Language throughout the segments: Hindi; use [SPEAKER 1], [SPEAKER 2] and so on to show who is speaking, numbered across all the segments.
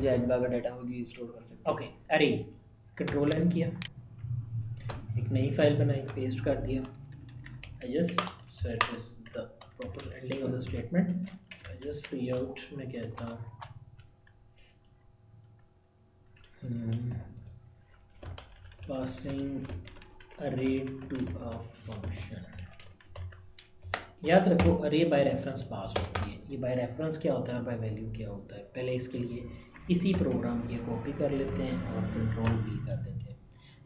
[SPEAKER 1] जो एडबा का डाटा खुद ही स्टोर कर सकते हैं।
[SPEAKER 2] ओके, अरे कंट्रोल एन किया, एक नई फाइल बनाई, पेस्ट कर दिया। आई just set this the proper ending of the statement. I just see out में कहता हूँ पासिंग अरे टू अ फंक्शन। याद रखो अरे बाय रेफरेंस पास होती है। ये बाय रेफरेंस क्या होता है और बाय वैल्यू क्या होता है, पहले इसके लिए इसी प्रोग्राम की कॉपी कर लेते हैं और कंट्रोल भी कर देते हैं।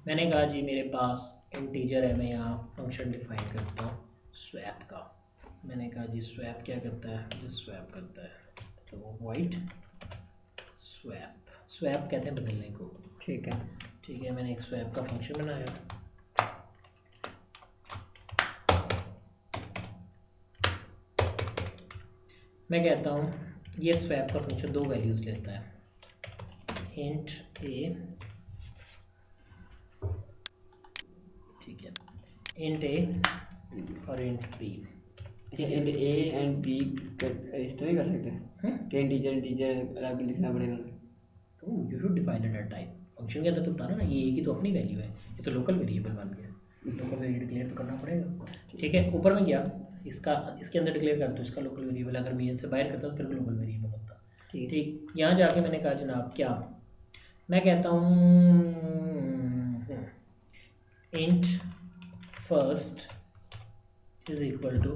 [SPEAKER 2] मैंने कहा जी मेरे पास इंटीजर है, मैं यहाँ फंक्शन डिफाइन करता हूँ स्वैप का। मैंने कहा जी स्वैप क्या करता है, जो स्वैप करता है तो वो वाइट स्वैप, स्वैप कहते हैं बदलने को।
[SPEAKER 1] ठीक है,
[SPEAKER 2] ठीक है, मैंने एक स्वैप का फंक्शन बनाया। मैं कहता हूँ ये स्वैप का फंक्शन दो वैल्यूज लेता है, इंट ए, ठीक है, इंट ए और int B.
[SPEAKER 1] Int A and B इस तरह ही कर सकते हैं कि इंटीजर अलग लिखना पड़ेगा।
[SPEAKER 2] तो you should define it at type. Function के अंदर तो बता रहा ना, ये ए की तो अपनी वैल्यू है, ये तो लोकल वेरिएबल बन गया, लोकल वेरिएबल डिक्लेयर तो करना पड़ेगा। ठीक है, ऊपर में क्या इसका, इसके अंदर डिक्लेयर कर दो इसका लोकल वेरिएबल, अगर मैं से बाहर करता तो फिर ग्लोबल वेरिएबल होता। ठीक, यहाँ जाके मैंने कहा जनाब क्या, मैं कहता हूँ int first is equal to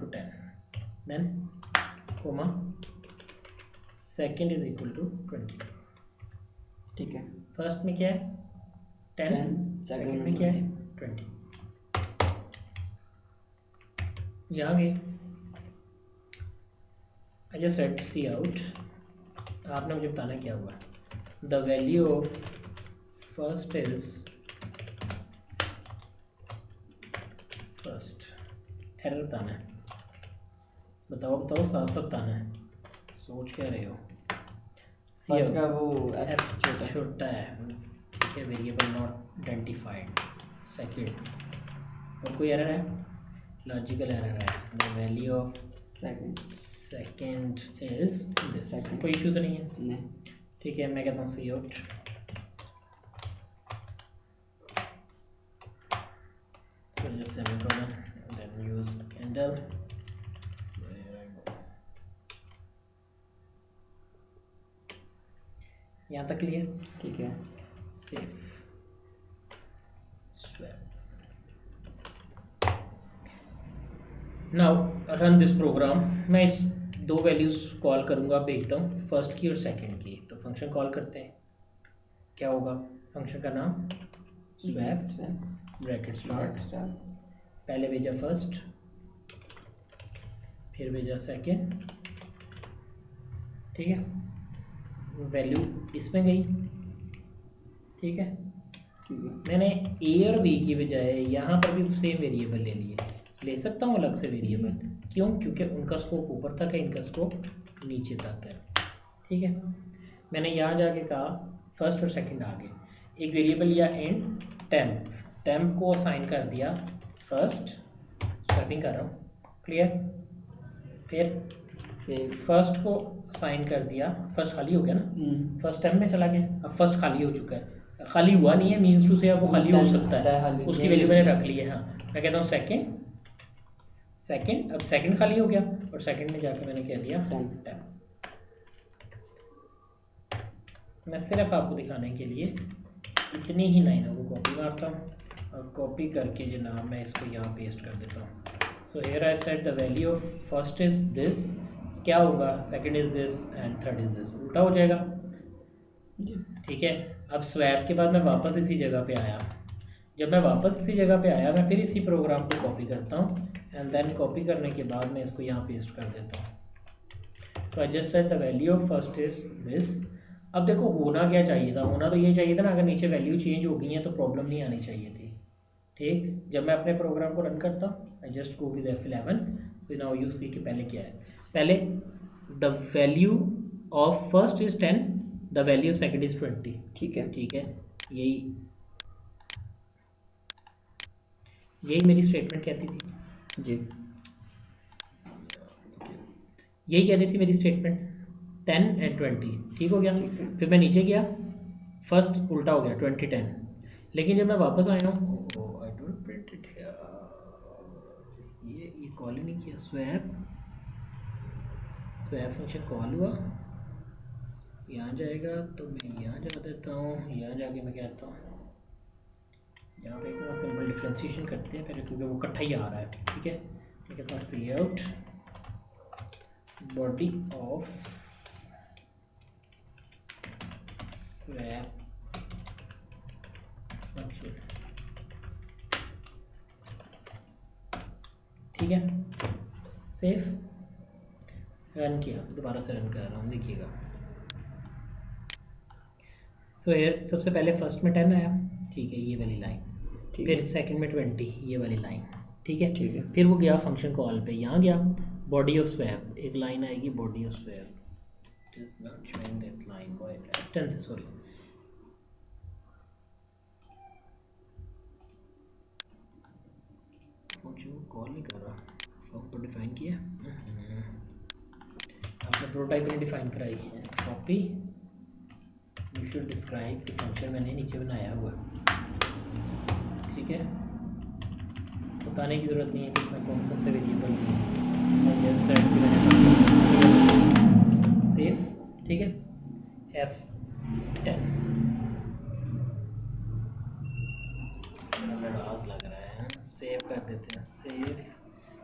[SPEAKER 2] 10, then comma second is equal to 20।
[SPEAKER 1] ठीक है,
[SPEAKER 2] फर्स्ट में क्या है 10, सेकंड में क्या है 20। यहाँ गए, I just set C out, आपने मुझे बताना क्या हुआ, the value of first is first, error बताना है, बताओ साथ साथ बताना है, सोच क्या रहे हो।
[SPEAKER 1] फर्स्ट का वो
[SPEAKER 2] एफ छोटा है, ठीक है, वेरिएबल नॉट आइडेंटिफाइड। सेकंड, और कोई एरर है, लॉजिकल एरर है, the value of second is this, कोई इशू तो नहीं है। ठीक है, मैं कहता हूँ see out, so just semicolon and then use handle। यहाँ तक क्लियर?
[SPEAKER 1] ठीक है,
[SPEAKER 2] save swap. Now run this program. मैं इस दो वैल्यूज कॉल करूँगा, भेजता हूँ फर्स्ट की और सेकंड की, तो फंक्शन कॉल करते हैं, क्या होगा फंक्शन का नाम स्वैप ब्रैकेट स्टार्ट, पहले भेजा फर्स्ट, फिर भेजा सेकंड, ठीक है, वैल्यू इसमें गई। ठीक है, मैंने ए और बी की बजाय यहाँ पर भी सेम वेरिएबल ले लिए, ले सकता हूँ अलग से वेरिएबल, क्यों, क्योंकि उनका स्कोप ऊपर तक है, इनका स्कोप नीचे तक है। ठीक है, मैंने यहाँ जाके कहा फर्स्ट और सेकंड आ गए, एक वेरिएबल लिया इंट टेम्प, टेम्प को असाइन कर दिया फर्स्ट, स्वैपिंग कर रहा हूँ, क्लियर, फिर फर्स्ट को असाइन कर दिया, फर्स्ट खाली हो गया ना, फर्स्ट टेम्प में चला गया, अब फर्स्ट खाली हो चुका है, खाली हुआ नहीं है मीन्स टू से अब वो खाली हो सकता है, उसकी वैल्यू मैंने रख ली है। हाँ, मैं कहता हूँ सेकंड, अब सेकंड खाली हो गया और सेकंड में जाके मैंने कह दिया टेम्प। मैं सिर्फ आपको दिखाने के लिए इतनी ही लाइनों को कॉपी मारता हूँ और कॉपी करके जनाब मैं इसको यहाँ पेस्ट कर देता हूँ। So here I set the value of first is this, क्या होगा second is this and third is this, उल्टा हो जाएगा। ठीक है, अब स्वैप के बाद मैं वापस इसी जगह पे आया, जब मैं वापस इसी जगह पे आया मैं फिर इसी प्रोग्राम को कॉपी करता हूँ एंड देन कॉपी करने के बाद मैं इसको यहाँ पेस्ट कर देता हूँ। So I just set the value of first is this. अब देखो होना क्या चाहिए था, होना तो ये चाहिए था ना, अगर नीचे वैल्यू चेंज हो गई है तो प्रॉब्लम नहीं आनी चाहिए थी। ठीक, जब मैं अपने प्रोग्राम को रन करता हूँ I just go with F11। So now you see कि पहले क्या है, पहले the value of first is 10, the value of second is 20। ठीक है, यही मेरी स्टेटमेंट कहती थी जी, यही कहती थी मेरी स्टेटमेंट। 10 एंड 20, ठीक हो गया।
[SPEAKER 1] ठीक है।
[SPEAKER 2] फिर मैं नीचे गया, फर्स्ट उल्टा हो गया 20 10, लेकिन जब मैं वापस आया हूँ, आई डोंट प्रिंट इट, ये कॉल ही नहीं किया, स्वैप फंक्शन कॉल हुआ, यहाँ जाएगा तो मैं यहाँ जा देता हूँ, यहाँ जाके मैं कहता हूँ, यहाँ पे एक सिंपल डिफ्रेंशिएशन करते हैं पहले क्योंकि वो इकट्ठा ही आ रहा है, ठीक है। मैं कहता हूँ see out body of swap function, ठीक है। सेफ रन किया, दोबारा से रन कर रहा हूँ, देखिएगा। सो यार सबसे पहले फर्स्ट में 10 आया, ठीक है, ये वाली लाइन, फिर सेकंड में 20, ये वाली लाइन, ठीक है।
[SPEAKER 1] ठीक है।
[SPEAKER 2] फिर वो गया फंक्शन कॉल पे, यहाँ गया बॉडी ऑफ स्वैप, एक लाइन आएगी body of swap, it is not showing that line by 10 से, सॉरी, फंक्शन कॉल नहीं कर रहा, फॉर्म को डिफाइन किया, आपने प्रोटाइप नहीं डिफाइन कराई है, कॉपी यू शुड डिस्क्राइब कि फंक्शन मैंने नीचे बनाया हुआ, ठीक है। बताने की ज़रूरत नहीं है कि इसमें कौन कौन से वेरिएबल हैं, सेफ, ठीक है। F10 नाराज लग रहा है, सेव कर देते हैं, सेव।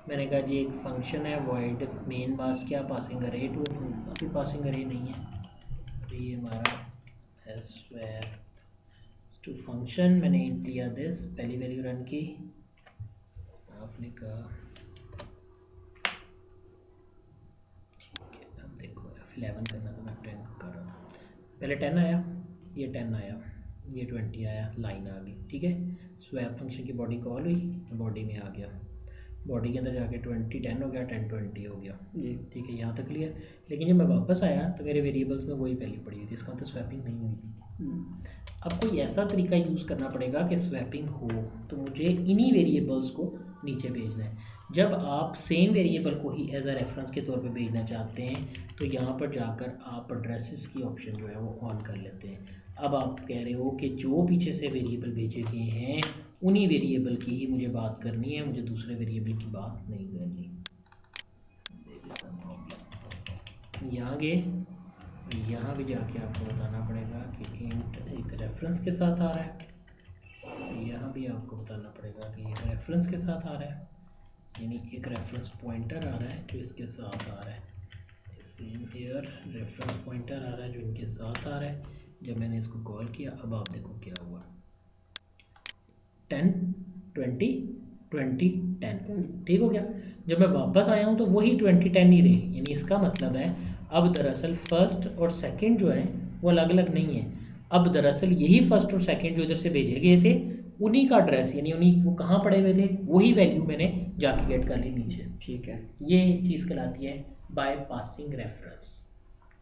[SPEAKER 2] मैंने कहा जी एक फंक्शन है void मेन पास क्या पासिंग अरे टू, अभी पासिंग अरे नहीं है, तो ये हमारा swap टू फंक्शन, मैंने इंट लिया दिस, पहली वैल्यू रन की, आपने कहा ठीक है, अब देखो F11 करना तो मैं 10 कर रहा था, पहले 10 आया, ये 10 आया, ये 20 आया, लाइन आ गई, ठीक है। स्वैप फंक्शन की बॉडी कॉल हुई, बॉडी में आ गया, बॉडी के अंदर जाके 20 10 हो गया, 10 20 हो गया, ठीक है, यहाँ तक क्लियर। लेकिन जब मैं वापस आया तो मेरे वेरिएबल्स में वही पहली पड़ी हुई थी, इसका मतलब स्वैपिंग नहीं हुई। अब कोई ऐसा तरीका यूज़ करना पड़ेगा कि स्वैपिंग हो, तो मुझे इन्हीं वेरिएबल्स को नीचे भेजना है। जब आप सेम वेरिएबल को ही एज अ रेफरेंस के तौर पे भेजना चाहते हैं तो यहाँ पर जाकर आप एड्रेसेस की ऑप्शन जो है वो ऑन कर लेते हैं। अब आप कह रहे हो कि जो पीछे से वेरिएबल भेजे गए हैं उन्हीं वेरिएबल की ही मुझे बात करनी है, मुझे दूसरे वेरिएबल की बात नहीं करनी। यहाँ गए, यहाँ भी जाके आपको बताना पड़ेगा कि इंट एक रेफरेंस के साथ आ रहा है, यहाँ भी आपको बताना पड़ेगा कि एक रेफरेंस के साथ आ रहा है, यानी एक रेफरेंस पॉइंटर आ रहा है जो इसके साथ आ रहा है, सेम हियर रेफरेंस पॉइंटर आ रहा है जो इनके साथ आ रहा है। जब मैंने इसको कॉल किया, अब आप देखो क्या हुआ, 10 20 20 10, ठीक हो गया। जब मैं वापस आया हूँ तो वही 20 10 ही रहे, यानी इसका मतलब है अब दरअसल फर्स्ट और सेकंड जो है वो अलग अलग नहीं है, अब दरअसल यही फर्स्ट और सेकंड जो इधर से भेजे गए थे उन्हीं का एड्रेस, यानी उन्हीं वो कहाँ पड़े हुए थे वही वैल्यू मैंने जाके गेट कर ली नीचे, ठीक है। ये चीज़ कहलाती है बाय पासिंग रेफरेंस,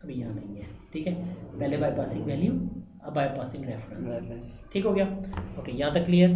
[SPEAKER 2] अभी यहाँ नहीं है, ठीक है। पहले बाय पासिंग वैल्यू, अब बाय पासिंग रेफरेंस, ठीक हो गया, ओके, यहाँ तक क्लियर।